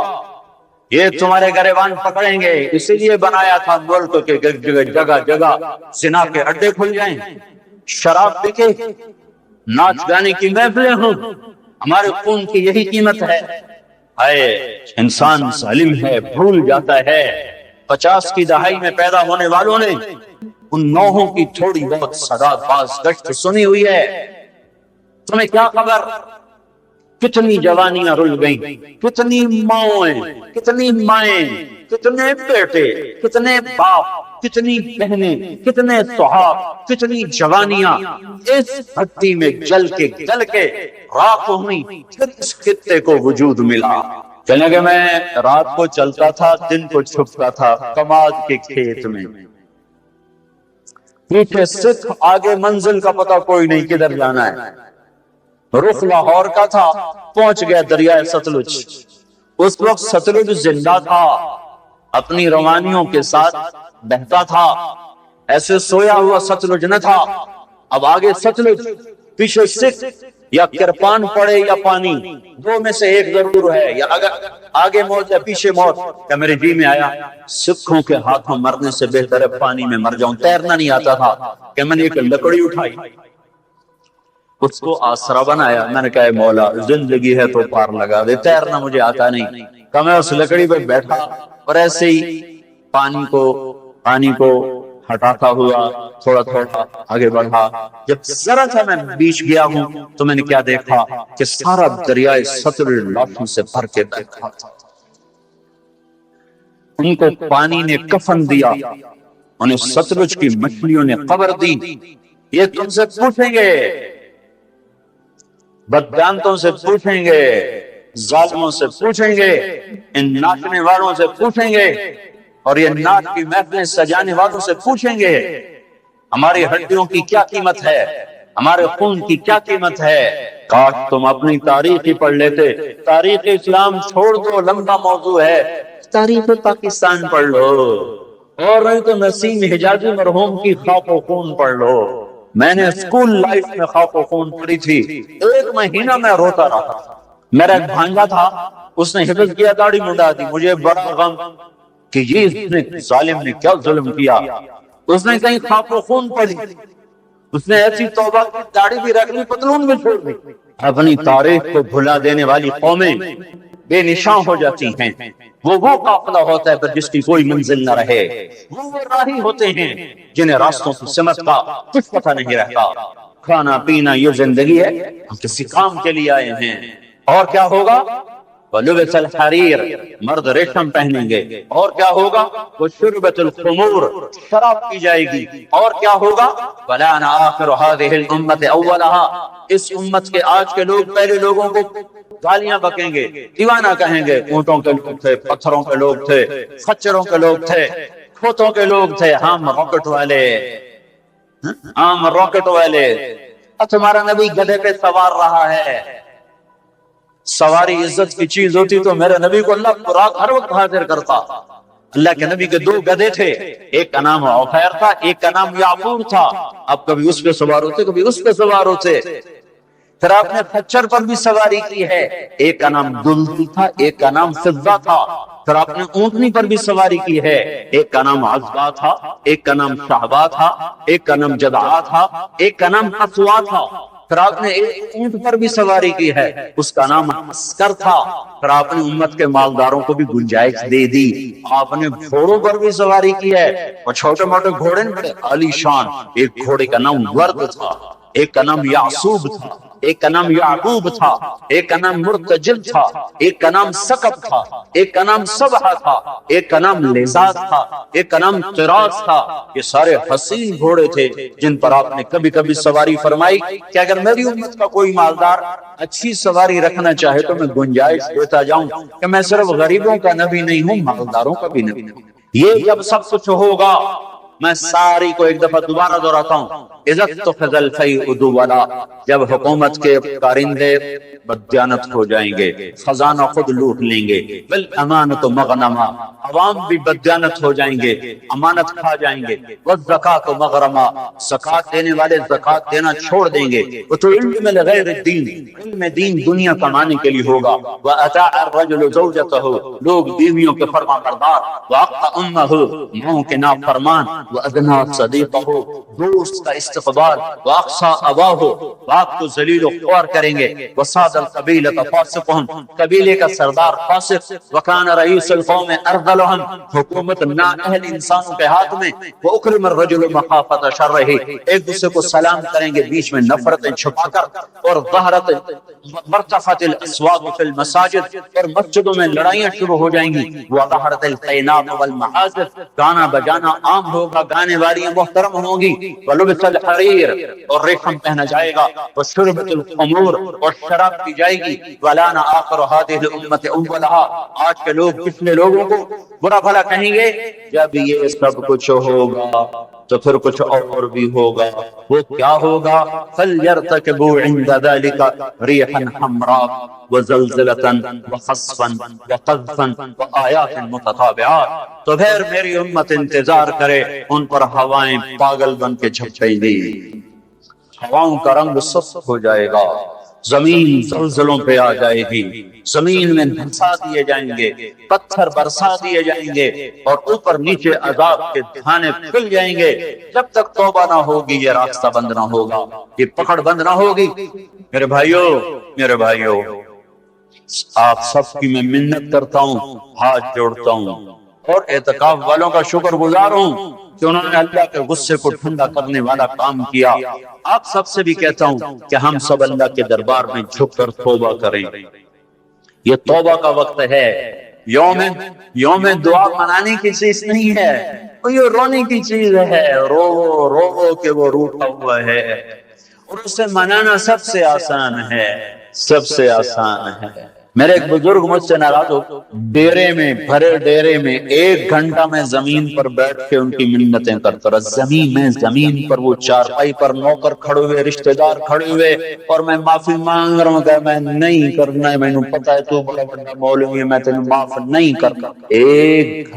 یہ تمہارے گریبان پکڑیں گے، اسی لیے بنایا تھا ملک کے جگہ جگہ زنا کے اڈے کھل جائیں، شراب بکے، ناچ گانے کی محفلیں ہوں، ہمارے خون کی یہی قیمت ہے۔ اے انسان ظالم ہے، بھول جاتا ہے۔ 50 کی دہائی میں پیدا ہونے والوں نے ان نوحوں کی تھوڑی بہت صدات باز گشت سنی ہوئی ہے۔ تمہیں کیا خبر کتنی جوانیاں رل گئیں، کتنی ماؤں، کتنی مائیں، کتنے بیٹے، کتنے باپ، کتنی بہنیں، کتنے صحاب، کتنی جوانیاں اس بھٹی میں جل کے گل کے راکھ ہوئی، پھر اس خطے کو وجود ملا۔ کہنے کہ میں رات کو چلتا تھا، دن کو چھپتا تھا کماد کے کھیت میں، پیچھے سکھ، آگے منزل کا پتہ کوئی نہیں کدھر جانا ہے۔ رخ لاہور کا تھا، پہنچ گیا دریائے ستلج۔ اس وقت ستلج زندہ تھا، اپنی روانیوں کے ساتھ بہتا تھا، ایسے سویا ہوا ستلج نہ تھا۔ اب آگے ستلج، پیچھے سکھ، یا کرپان پڑے یا پانی، دو میں سے ایک ضرور ہے، یا اگر آگے موت یا پیچھے موت۔ کہ میرے جی میں آیا سکھوں کے ہاتھوں مرنے سے بہتر ہے پانی میں مر جاؤں۔ تیرنا نہیں آتا تھا کہ میں نے ایک لکڑی اٹھائی، اس کو آسرا بنایا، میں نے کہا مولا زندگی ہے تو پار لگا دے، تیرنا مجھے آتا نہیں۔ کہ میں اس لکڑی پہ بیٹھا اور ایسے ہی پانی کو ہٹاتا ہوا تھوڑا تھوڑا آگے بڑھا۔ جب ذرا سا میں بیچ گیا ہوں تو میں نے کیا دیکھا کہ سارا دریائے ستلج لاشوں سے بھر کے بیٹھا تھا۔ ان کو پانی نے کفن دیا، انہیں ستلج کی مچھلیوں نے قبر دی۔ یہ تم سے پوچھیں گے، بدجانتوں سے پوچھیں گے، ظالموں سے پوچھیں گے، ان ناچنے والوں سے پوچھیں گے، اور یہ ناچ کی محفلیں سجانے والوں سے پوچھیں گے ہماری ہڈیوں کی کیا قیمت ہے، ہمارے خون کی کیا قیمت ہے۔ کاش تم اپنی تاریخ ہی پڑھ لیتے۔ تاریخ اسلام چھوڑ دو، لمبا موضوع ہے، تاریخ پاکستان پڑھ لو، اور نہیں تو نسیم حجازی مرحوم کی خاک و خون پڑھ لو۔ میں نے اسکول لائف میں خاک و خون پڑھی تھی، 1 مہینہ میں روتا رہا۔ میرا ایک بھانجا تھا، اس نے حفظ کیا، داڑھی منڈا دی، مجھے بڑا غم کہ یہ ظالم نے کیا ظلم کیا۔ اس نے کہیں خاک و خون پڑھی، اس نے ایسی توبہ کی، داڑھی بھی رکھ لی، پتلون بھی چھوڑ دی۔ اپنی تاریخ کو بھلا دینے والی قومیں بے نشان ہو جاتی ہیں۔ وہ قافلہ ہوتا ہے پر جس کی کوئی منزل نہ رہے، وہ راہی ہوتے ہیں جنہیں راستوں کی سمت کا کچھ پتہ نہیں رہتا۔ کھانا پینا یہ زندگی ہے، ہم کسی کام کے لیے آئے ہیں۔ اور کیا ہوگا؟ وَلُبِسَ الْحَرِيرُ، مرد ریشم پہنیں گے۔ اور کیا ہوگا؟ وَشُرْبَتُ الْخُمُورُ، شراب پی جائے گی۔ اور کیا ہوگا؟ وَلَانَ آخِرُ هَذِهِ الْأُمَّةِ أَوَّلَهَا، اس امت کے آج کے لوگ پہلے لوگوں کو گالیاں بکیں گے، دیوانہ کہیں گے۔ اونٹوں کے لوگ تھے، پتھروں کے لوگ تھے، خچروں کے لوگ تھے، کھوتوں کے لوگ تھے، ہم راکٹ والے، ہم راکٹ والے۔ تمہارا نبی گدھے پہ سوار رہا ہے۔ سواری عزت کی چیز ہوتی تو میرے نبی کو اللہ خوراک ہر وقت حاضر کرتا۔ اللہ کے نبی کے 2 گدھے تھے، ایک کا نام عفیر تھا، ایک کا نام یعقوب تھا۔ اب کبھی اس پہ سوار ہوتے، کبھی اس پہ سوار ہوتے۔ پھر آپ نے خچر پر بھی سواری کی ہے، ایک کا نام دلدل تھا، ایک کا نام فضہ تھا۔ پھر آپ نے اونٹنی پر بھی سواری کی ہے، ایک کا نام عزبہ تھا، ایک کا نام شہبہ تھا، ایک کا نام جدعہ تھا، ایک کا نام قصوہ تھا۔ پھر آپ نے ایک اونٹ پر بھی سواری کی ہے، اس کا نام عسکر تھا۔ پھر آپ نے امت کے مالداروں کو بھی گنجائش دے دی۔ آپ نے گھوڑوں پر بھی سواری کی ہے، اور چھوٹے موٹے گھوڑے بڑے عالی شان۔ ایک گھوڑے کا نام ورد تھا، ایک کا نام یعصوب تھا، ایک کا نام یعقوب تھا، ایک کا نام مرتجل تھا، ایک کا نام سقب تھا، ایک کا نام سبحہ تھا، ایک کا نام لیزاد تھا، ایک کا نام قراز تھا۔ یہ سارے حسین گھوڑے تھے جن پر آپ نے کبھی کبھی سواری فرمائی کہ اگر میری امت کا کوئی مالدار اچھی سواری رکھنا چاہے تو میں گنجائش دیتا جاؤں کہ میں صرف غریبوں کا نبی نہیں ہوں، مالداروں کا بھی نبی نہیں۔ یہ جب سب کچھ ہوگا، میں ساری کو ایک دفعہ دوبارہ دہراتا ہوں، اذا اتخذ الفیء دولا، جب حکومت کے کارندے بددیانت ہو جائیں گے، خزانہ خود لوٹ لیں گے، بالامانۃ مغنما، عوام بھی بددیانت ہو جائیں گے، امانت کھا جائیں گے، والزکاۃ مغرما، زکات دینے والے زکات دینا چھوڑ دیں گے، تو علم لغیر الدین، علم دین دنیا کمانے کے لیے ہوگا، واطاع الرجل زوجته، لوگ بیویوں کے فرما بردار، واقع امہ، ماں کے نافرمان، وادنا صدیقہ، دوست کا استقبال، واقصى اباہ، باپ کو ذلیل و خوار کریں گے، وصاد القبیلۃ فاسقهم، قبیلے کا سردار فاسق، وکان رئیس القوم ارذلهم، حکومت نااہل انسانوں کے ہاتھ میں، واکرم الرجل مخافۃ شرہ، ایک دوسرے کو سلام کریں گے بیچ میں نفرتیں چھپا کر، اور ظہرت مرتفعت الاصوات فی المساجد، اور مسجدوں میں لڑائیاں شروع ہو جائیں گی، وظہرت القینات والمعازف، گانا بجانا عام ہوگا، ہوگا، گانے والی محترم ہوں گی، وَلُبِسَ الْحَرِيرُ اور ریشم پہنا جائے گا، وَشُرِبَتِ الْخُمُورُ اور شراب پی جائے گی، وَلَانَ آخِرُ هَٰذِهِ الْأُمَّةِ أَوَّلَهَا آج کے لوگ پچھلے لوگوں کو برا بھلا کہیں گے، جب یہ سب کچھ ہوگا تو پھر کچھ اور بھی ہوگا، وہ کیا ہوگا؟ فَلْيَرْتَكِبُوا عِنْدَ ذَلِكَ رِيحًا حَمْرَاءَ وَزَلْزَلَةً وَخَسْفًا وَقَذْفًا وَآيَاتٍ مُتَتَابِعَاتٍ تو پھر میری امت انتظار کرے، ان پر ہوائیں پاگل بن کے جھپٹیں گی، ہواؤں کا رنگ سست ہو جائے گا، زمین زلزلوں پہ آ جائے گی، زمین میں دھنسا دیے جائیں گے، پتھر برسا دیے جائیں گے، اور اوپر نیچے عذاب کے دھانے پھل جائیں گے۔ جب تک توبہ نہ ہوگی یہ راستہ بند نہ ہوگا، یہ پکڑ بند نہ ہوگی۔ میرے بھائیوں آپ سب کی میں منت کرتا ہوں، ہاتھ جوڑتا ہوں، اور اعتکاف والوں کا شکر گزار ہوں کہ انہوں نے اللہ کے غصے کو ٹھنڈا کرنے والا کام کیا۔ آپ سب سے بھی کہتا ہوں کہ ہم سب اللہ کے دربار میں جھک کر توبہ کریں۔ یہ توبہ کا وقت ہے، یوم دعا منانے کی چیز نہیں ہے، یہ رونے کی چیز ہے، رو کہ وہ روٹا ہوا ہے، اور اسے منانا سب سے آسان ہے، سب سے آسان ہے۔ میرے ایک بزرگ مجھ سے ناراض ہو، ڈیرے میں بھرے ڈیرے میں 1 گھنٹہ میں زمین پر بیٹھ کے ان کی منتیں کرتا رہا، زمین پر وہ چارپائی پر نوکر کھڑے ہوئے، رشتہ دار کھڑے ہوئے، اور میں معافی مانگ رہا ہوں کہ میں نہیں کرنا ہے، مینوں پتہ ہے تو بڑا بڑا مولوی ہے، میں تینوں معاف نہیں کرتا۔ 1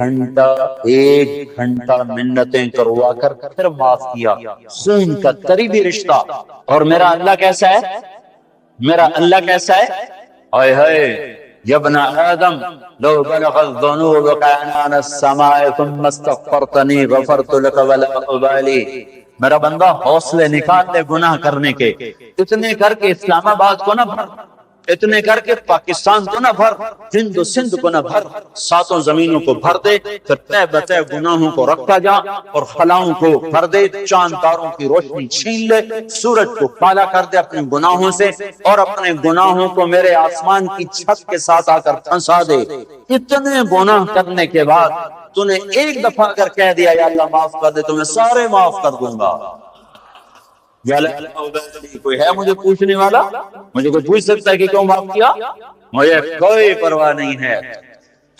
گھنٹہ منتیں کروا کر پھر معاف کیا، خون کا قریبی رشتہ۔ اور میرا اللہ کیسا ہے؟ اے ہے یا ابن آدم لو بلغ الذنوب كعنان السماء ثم استغفرتنی غفرت لك ولا ابالی۔ میرا بندہ حوصلے نکال لے گناہ کرنے کے، اتنے کر کے اسلام آباد کو نہ بھر، اتنے کر کے پاکستان کو نہ بھر، ہند و سندھ کو نہ بھر، 7 زمینوں کو بھر دے، پھر تہ بتہ گناہوں کو رکھتا جا، اور خلاؤں کو بھر دے، چاند تاروں کی روشنی چھین لے، سورج کو کالا کر دے اپنے گناہوں سے، اور اپنے گناہوں کو میرے آسمان کی چھت کے ساتھ آ کر پھنسا دے۔ اتنے گناہ کرنے کے بعد تو نے ایک دفعہ اگر کہہ دیا یا اللہ معاف کر دے تو میں سارے معاف کر دوں گا، کوئی ہے مجھے پوچھنے والا؟ مجھے کوئی پوچھ سکتا ہے کہ کیوں معاف کیا؟ مجھے کوئی پرواہ نہیں ہے۔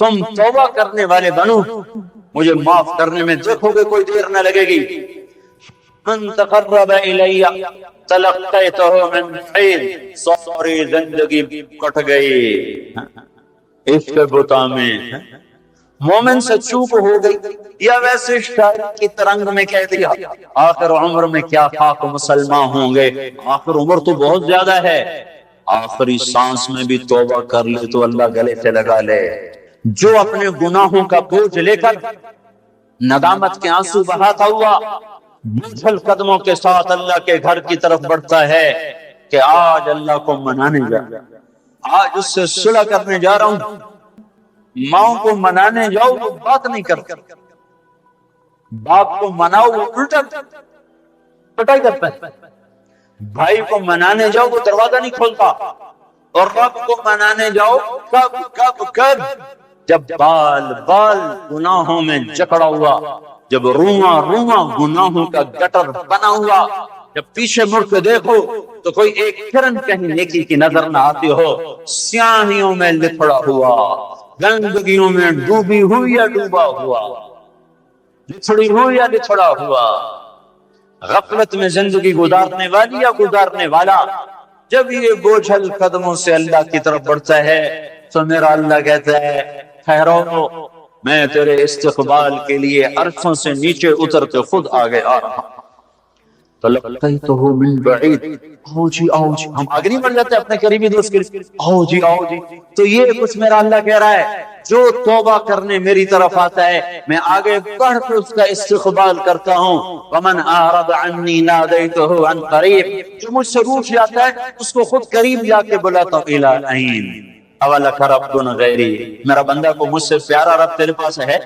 تم توبہ کرنے والے بنو، مجھے معاف کرنے میں دیکھو گے کوئی دیر نہ لگے گی۔ من تقرب الی تلقیتہ من حین، ساری زندگی کٹ گئی عشق بتا میں، مومن سے چوپ ہو گئی، یا ویسے شاعر کی ترنگ میں کہہ دیا آخر عمر میں کیا خاک مسلمان ہوں گے، آخر عمر تو بہت زیادہ ہے، آخری سانس میں بھی توبہ کر لے تو اللہ گلے سے لگا لے۔ جو اپنے گناہوں کا بوجھ لے کر ندامت کے آنسو بہاتا ہوا بجھل قدموں کے ساتھ اللہ کے گھر کی طرف بڑھتا ہے کہ آج اللہ کو منانے جا، آج اس سے صلح کرنے جا رہا ہوں۔ ماں کو منانے جاؤ وہ بات نہیں کرتا، باپ کو مناؤ وہ الٹا پٹائی کرتا ہے، بھائی کو منانے جاؤ وہ دروازہ نہیں کھولتا، اور رب کو منانے جاؤ کب جب بال گناہوں میں جکڑا ہوا، جب رواں گناہوں کا گٹر بنا ہوا، جب پیچھے مڑ کے دیکھو تو کوئی ایک کرن کہیں نیکی کی نظر نہ آتی ہو، سیاہیوں میں لتھڑا ہوا، گندگیوں میں ڈوبی ہوئی یا ڈوبا ہوا، لتھڑی ہوئی یا لتھڑا ہوا، غفلت میں زندگی گزارنے والی یا گزارنے والا، جب یہ بوجھل قدموں سے اللہ کی طرف بڑھتا ہے تو میرا اللہ کہتا ہے ٹھہرو، میں تیرے استقبال کے لیے عرشوں سے نیچے اتر کے خود آگے آ رہا ہوں۔ تلقیتہ من بعید، آؤ جی ہم آگے نہیں بڑھ جاتے اپنے قریبی دوست کے لیے، آؤ جی تو یہ کچھ میرا اللہ کہہ رہا ہے، جو توبہ کرنے میری طرف آتا ہے میں آگے بڑھ کے اس کا استقبال کرتا ہوں۔ ومن اعرض عنی نادیتہ عن قریب، جو مجھ سے روٹھ جاتا ہے اس کو خود قریب جا کے بلاتا ہوں۔ الی اولک رب غیری، میرا بندہ کو مجھ سے پیارا رب تیرے پاس ہے؟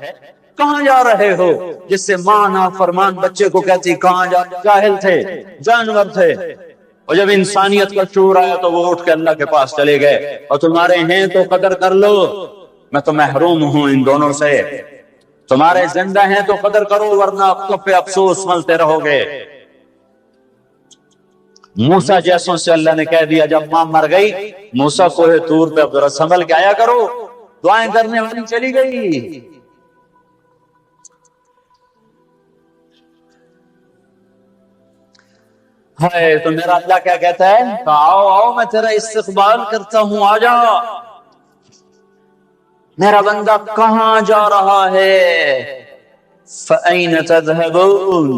کہاں جا رہے ہو؟ جس سے ماں نافرمان بچے کو کہتی کہاں جا، جاہل تھے، جانور تھے، اور جب انسانیت کا شعور آیا تو وہ اٹھ کے اللہ کے پاس چلے گئے، اور تمہارے ہیں تو قدر کر لو، میں تو محروم ہوں ان دونوں سے، تمہارے زندہ ہیں تو قدر کرو ورنہ اب پہ افسوس ملتے رہو گے۔ موسیٰ جیسوں سے اللہ نے کہہ دیا جب ماں مر گئی، موسیٰ کوہ طور پہ ذرا سنبھل کے آیا کرو، دعائیں کرنے والی چلی گئی۔ ہے تو میرا اللہ کیا کہتا ہے، آؤ آؤ میں تیرا استقبال کرتا ہوں، آ جا۔ میرا بندہ کہاں جا رہا ہے؟ فَأَيْنَ تَذْهَبُونَ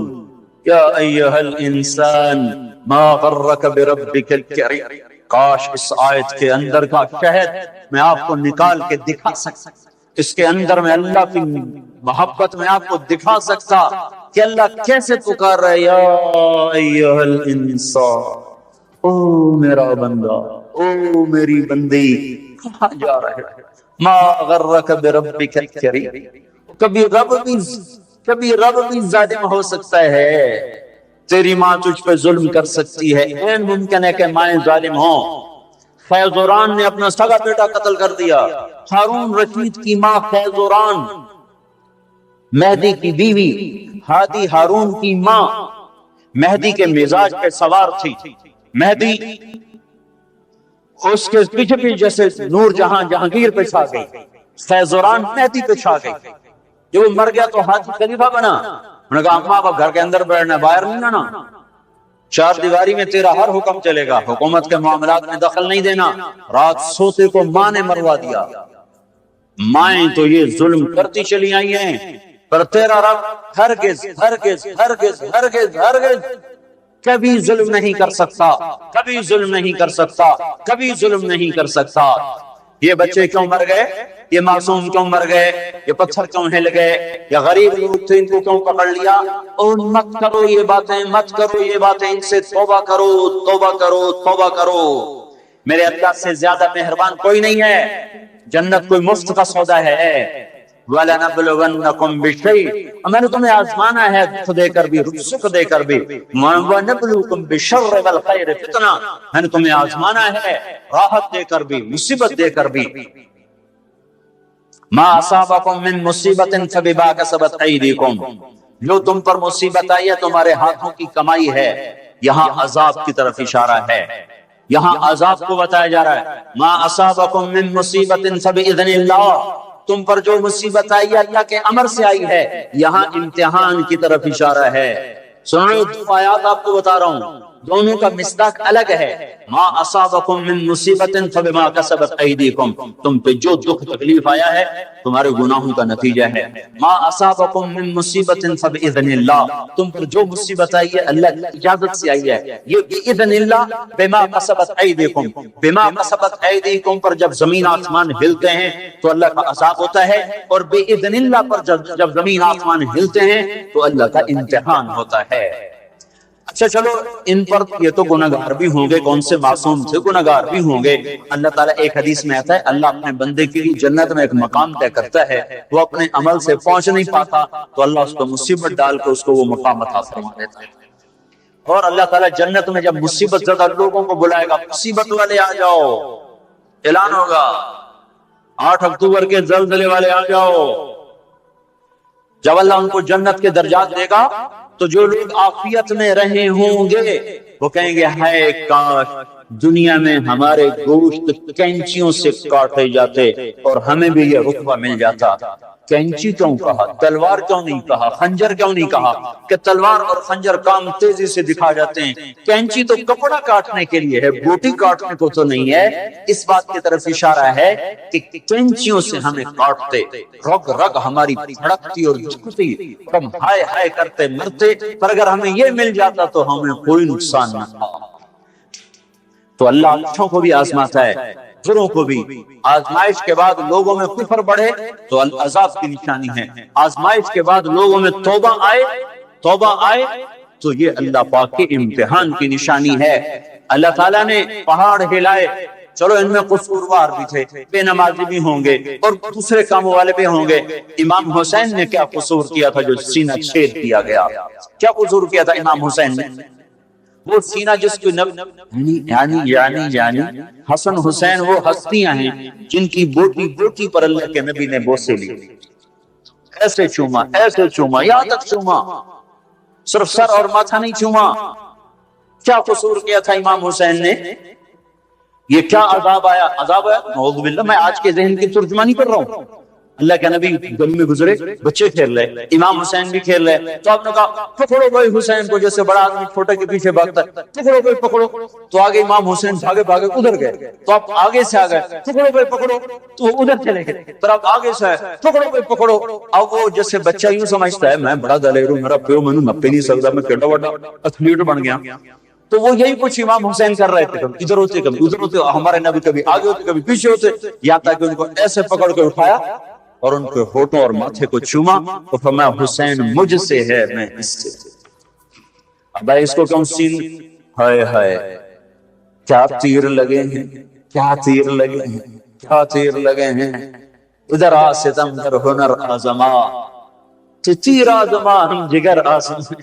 یا ایہا الانسان ما غرک بربک الکریم۔ کاش اس آیت کے اندر کا شہد میں آپ کو نکال کے دکھا سکتا، اس کے اندر میں اللہ کی محبت میں آپ کو دکھا سکتا کہ اللہ کیسے پکار رہا ہے، یا ایہا الانسان، او میرا بندہ، او میری بندی، کہاں جا رہے ہیں؟ ما غرک بربک الکریم۔ کبھی رب بھی ظالم ہو سکتا ہے، تیری ماں تجھ پہ ظلم کر سکتی ہے، این ممکن ہے کہ مائیں ظالم ہوں۔ فیضوران نے اپنا سگا بیٹا قتل کر دیا، ہارون رشید کی ماں فیضوران، مہدی کی بیوی ہادی ہارون کی ماں مہدی کے مزاج پہ سوار تھی۔ مہدی اس کے پیچھے بھی جیسے نور جہاں جہانگیر پہ چھا گئی، فیضوران مہدی پہ چھا گئی۔ جو وہ مر گیا تو ہادی خلیفہ بنا۔ انہوں نے کہا اماں اب گھر کے اندر بیٹھنا، باہر نہیں آنا، چار دیواری میں تیرا ہر حکم چلے گا، حکومت کے معاملات میں دخل نہیں دینا۔ رات سوتے کو ماں نے مروا دیا۔ مائیں تو یہ ظلم کرتی چلی آئی ہیں، پر تیرا رب ہرگز ہرگز ہرگز ہرگز ہرگز کبھی ظلم نہیں کر سکتا، کبھی ظلم نہیں کر سکتا، کبھی ظلم نہیں کر سکتا۔ یہ بچے کیوں مر گئے؟ یہ معصوم کیوں مر گئے؟ یہ پتھر کیوں ہل گئے؟ یا غریب لوگ تھے ان کو کیوں پکڑ لیا؟ اور مت کرو یہ باتیں، مت کرو یہ باتیں، ان سے توبہ کرو، توبہ کرو، توبہ کرو۔ میرے اللہ سے زیادہ مہربان کوئی نہیں ہے۔ جنت کوئی مفت کا سودا ہے۔ وَلَنَبْلُوَنَّكُمْ بِالشَّيْءِ، میں نے تمہیں آزمانا ہے دکھ دے کر بھی، سکھ دے کر بھی۔ وَنَبْلُوكُمْ بِالشَّرِّ وَالْخَيْرِ فِتْنَةً، میں نے تمہیں آزمانا ہے راحت دے کر بھی، مصیبت دے کر بھی۔ مَا أَصَابَكُم مِّن مُّصِيبَةٍ فَبِمَا كَسَبَتْ أَيْدِيكُمْ، جو تم پر مصیبت آئی ہے تمہارے ہاتھوں کی کمائی ہے۔ یہاں عذاب کی طرف اشارہ ہے، یہاں عذاب کو بتایا جا رہا ہے۔ مَا أَصَابَكُم مِّن مُّصِيبَةٍ فَبِإِذْنِ اللَّهِ، تم پر جو مصیبت آئی ہے اللہ کے امر سے آئی ہے۔ یہاں امتحان کی طرف اشارہ ہے۔ سنو دو آیات آپ کو بتا رہا ہوں، دونوں کا مصداق الگ ہے۔ ما اصابکم من مصیبت فبما کسبت ایدیکم، تم پہ جو دکھ تکلیف آیا ہے تمہارے گناہوں کا نتیجہ ہے۔ ما اصابکم من مصیبت فباذن اللہ، تم پر جو مصیبت آئی ہے اللہ کی اجازت سے آئی ہے۔ یہ باذن اللہ، بما کسبت ایدیکم، بما کسبت ایدیکم پر جب زمین آسمان ہلتے ہیں تو اللہ کا عذاب ہوتا ہے، اور باذن اللہ پر جب زمین آسمان ہلتے ہیں تو اللہ کا امتحان ہوتا ہے۔ اچھا چلو، ان پر یہ تو گناہگار بھی ہوں گے، کون سے معصوم تھے، گناہگار بھی ہوں گے۔ اللہ تعالیٰ ایک حدیث میں آتا ہے اللہ اپنے بندے کے لیے جنت میں ایک مقام طے کرتا ہے، وہ اپنے عمل سے پہنچ نہیں پاتا تو اللہ اس کو مصیبت ڈال کے اس کو وہ مقام عطا فرما دیتا ہے۔ اور اللہ تعالیٰ جنت میں جب مصیبت زدہ لوگوں کو بلائے گا، مصیبت والے آ جاؤ، اعلان ہوگا 8 اکتوبر کے زلزلے والے آ جاؤ۔ جب اللہ ان کو جنت کے درجات دے گا تو جو لوگ عافیت میں رہے ہوں گے وہ کہیں گے ہائے کاش دنیا میں ہمارے گوشت کینچیوں سے کاٹے جاتے اور ہمیں بھی یہ رتبہ مل جاتا۔ کینچی کیوں کہا، تلوار کیوں نہیں کہا، خنجر کیوں نہیں کہا؟ کہ تلوار اور خنجر کام تیزی سے دکھا جاتے ہیں، کینچی تو کپڑا کاٹنے کے لیے ہے، بوٹی کاٹنے کو تو نہیں ہے۔ اس بات کی طرف اشارہ ہے کہ کینچیوں سے ہمیں کاٹتے، رگ رگ ہماری پھڑکتی اور جھکتی، ہم ہائے ہائے کرتے مرتے، پر اگر ہمیں یہ مل جاتا تو ہمیں کوئی نقصان نہ تھا۔ تو اللہ اچھوں کو بھی آزماتا ہے، بروں کو بھی۔ آزمائش کے بعد لوگوں میں کفر بڑھے تو عذاب کی نشانی ہے، آزمائش کے بعد لوگوں میں توبہ آئے تو یہ اللہ پاک کے امتحان کی نشانی ہے۔ اللہ تعالیٰ نے پہاڑ ہلائے، چلو ان میں قصوروار بھی تھے، بے نمازی بھی ہوں گے اور دوسرے کاموں والے بھی ہوں گے۔ امام حسین نے کیا قصور کیا تھا جو سینہ چھید کیا گیا؟ کیا قصور کیا تھا امام حسین نے؟ وہ سینہ جس کو یعنی حسن حسین وہ ہستیاں ہیں جن کی بوٹی بوٹی پر اللہ کے نبی نے بوسے لی۔ ایسے چوما یہاں تک چوما، صرف سر اور ماتھا نہیں چوما۔ کیا قصور کیا تھا امام حسین نے؟ یہ کیا عذاب آیا؟ نعوذ باللہ، میں آج کے ذہن کی ترجمانی کر رہا ہوں۔ اللہ کے نبی گلی میں گزرے، بچے کھیل رہے، امام حسین بھی کھیل رہے، تو آپ نے کہا پکڑو بھائی حسین کو، جیسے بڑا آدمی چھوٹے کے پیچھے بھاگتا ہے، پکڑو بھائی پکڑو۔ تو آگے امام حسین بھاگے بھاگے ادھر گئے، تو آپ آگے سے آ گئے، پکڑو بھائی پکڑو، تو ادھر چلے گئے، پھر آپ آگے سے آئے، پکڑو بھائی پکڑو۔ اب وہ جیسے بچہ یوں سمجھتا ہے میں بڑا دلیر ہوں، میرا پیو میں نپے نہیں سکتا، میں کیڈا بڑا ایتھلیٹ بن گیا۔ تو وہ یہی کچھ امام حسین کر رہے تھے، کبھی ادھر ہوتے کبھی ادھر ہوتے، ہمارے نبی کبھی آگے ہوتے کبھی پیچھے ہوتے، یہاں تک کہ ان کو ایسے پکڑ کے اٹھایا اور ان کے ہونٹوں اور ماتھے کو چوما تو فرمایا حسین مجھ سے ہے، میں اس سے۔ اب اس کو کون سین، ہائے ہائے کیا تیر لگے ہیں، کیا تیر لگے ہیں، کیا تیر لگے ہیں۔ ادھر آ ستم کر ہنر آزما، تیر آزما ہم جگر آزما۔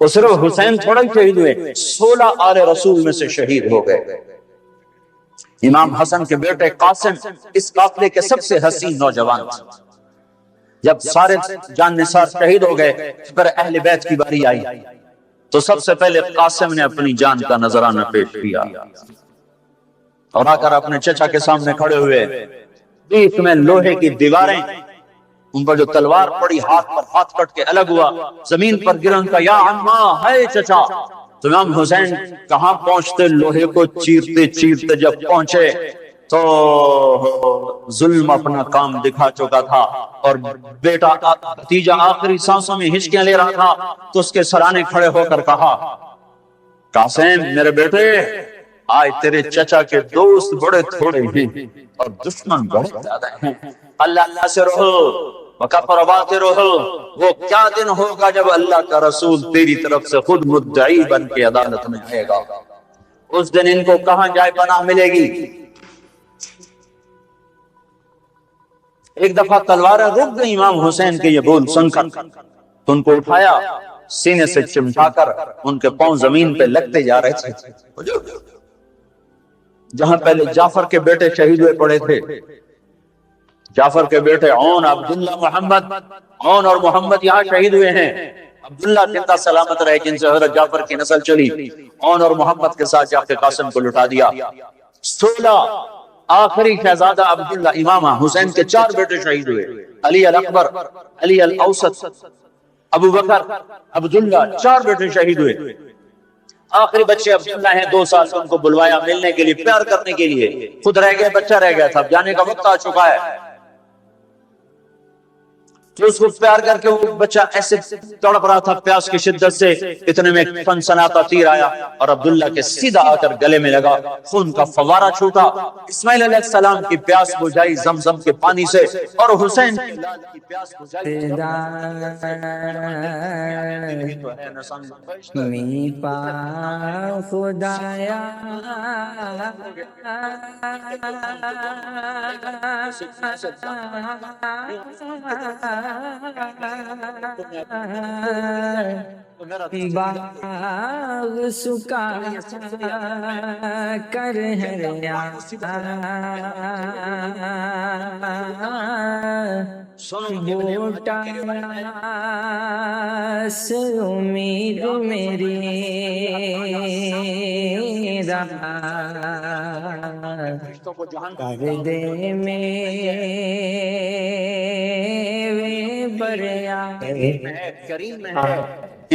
وہ صرف حسین تھوڑا ہی شہید ہوئے، 16 آل رسول میں سے شہید ہو گئے۔ امام حسن کے بیٹے قاسم اس قافلے کے سب سے حسین نوجوان تھے۔ جب سارے جان نثار شہید ہو گئے، پھر اہل بیت کی باری آئی تو سب سے پہلے قاسم نے اپنی جان کا نذرانہ پیش کیا اور آ کر اپنے چچا کے سامنے کھڑے ہوئے۔ بیچ میں لوہے کی دیواریں، ان پر جو تلوار پڑی ہاتھ پر ہاتھ کٹ کے الگ ہوا، زمین پر گرن کا یا عمّا ہے چچا۔ تو امام حسین کہاں پہنچتے، لوہے کو چیرتے چیرتے جب پہنچے تو ظلم اپنا کام دکھا چکا تھا اور بیٹا بھتیجا آخری سانسوں میں ہچکیاں لے رہا تھا، تو اس کے سرانے کھڑے ہو کر کہا قاسم میرے بیٹے، آج تیرے چچا کے دوست بڑے تھوڑے ہیں اور دشمن بڑے زیادہ ہیں، اللہ اللہ سے رہو، وکفر باطل رہو۔ وہ کیا دن ہوگا جب اللہ کا رسول تیری طرف سے خود مدعی بن کے عدالت میں آئے گا، اس دن ان کو کہاں جائے پناہ ملے گی۔ ایک دفعہ تلواریں رک گئی امام حسین کے یہ بول سن کر، تو ان کو اٹھایا، سینے سے چمٹا کر ان کے پاؤں زمین پہ لگتے جا رہے تھے۔ جہاں پہلے جعفر کے بیٹے شہید ہوئے پڑے تھے، جعفر کے بیٹے عون، عبداللہ، محمد، عون اور محمد یہاں شہید ہوئے ہیں۔ عبداللہ زندہ سلامت رہے جن سے حضرت جعفر کی نسل چلی، عون اور محمد کے ساتھ جا کے قاسم کو لٹا دیا۔ 16 آخری شہزادہ عبداللہ، امام حسین کے 4 بیٹے شہید ہوئے، علی الاکبر، علی الاوسط، ابو بکر، عبداللہ، 4 بیٹے شہید ہوئے۔ آخری بچے عبداللہ ہیں، 2 سال سے ان کو بلوایا ملنے کے لیے، پیار کرنے کے لیے، خود رہ گئے، بچہ رہ گیا تھا، جانے کا وقت آ چکا ہے، تو اس کو پیار کر کے وہ بچہ ایسے تڑپ رہا تھا پیاس کی شدت سے، اتنے میں فنسناتا تیر آیا اور عبداللہ کے سیدھا آ کر گلے میں لگا، خون کا فوارہ چھوٹا۔ اسماعیل علیہ السلام کی پیاس بجھائی زمزم کے پانی سے، اور حسین کی اولاد کی پیاس بجھائی میپا خدایا باغ سکا کر بوٹا سے امید میری رہا کر دے میں بریا کریم ہے،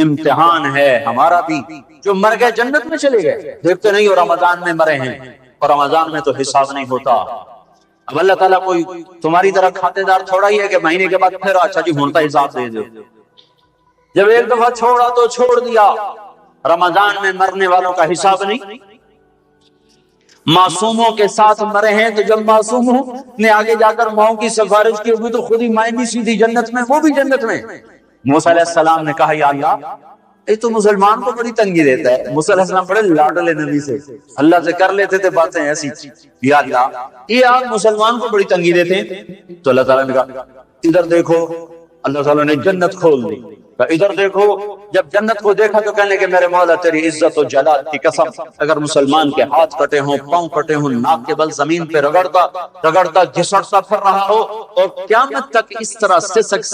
امتحان ہے ہمارا بھی۔ جو مر گئے جنت میں چلے گئے، دیکھتے نہیں، اور رمضان میں مرے ہیں، اور رمضان میں تو حساب نہیں ہوتا۔ اب اللہ تعالیٰ کوئی تمہاری طرح کھاتے دار تھوڑا ہی ہے کہ مہینے کے بعد پھر اچھا جی ہوتا حساب دے دو۔ جب ایک دفعہ چھوڑا تو چھوڑ دیا۔ رمضان میں مرنے والوں کا حساب نہیں۔ معصوموں کے ساتھ مرے ہیں، تو جب معصوموں نے آگے جا کر ماؤں کی سفارش کی ہوئی تو خود ہی مائیں بھی سیدھی جنت میں، وہ بھی جنت میں۔ موسیٰ علیہ السلام نے کہا یا اللہ، یہ تو مسلمان کو بڑی تنگی دیتا ہے۔ موسیٰ علیہ السلام بڑے لاڈلے نبی سے، اللہ سے کر لیتے تھے باتیں ایسی، یا اللہ یہ آپ مسلمان کو بڑی تنگی دیتے ہیں۔ تو اللہ تعالیٰ نے کہا ادھر دیکھو، اللہ تعالیٰ نے جنت کھول دی، تو ادھر دیکھو، جب جنت کو دیکھا تو کہنے کہ میرے مولا تیری عزت و جلال کی قسم، اگر مسلمان کے ہاتھ کٹے ہوں، پاؤں کٹے ہوں، ناک کے بل زمین پہ رگڑتا گھسڑتا پھر رہا ہو اور قیامت تک اس طرح سسک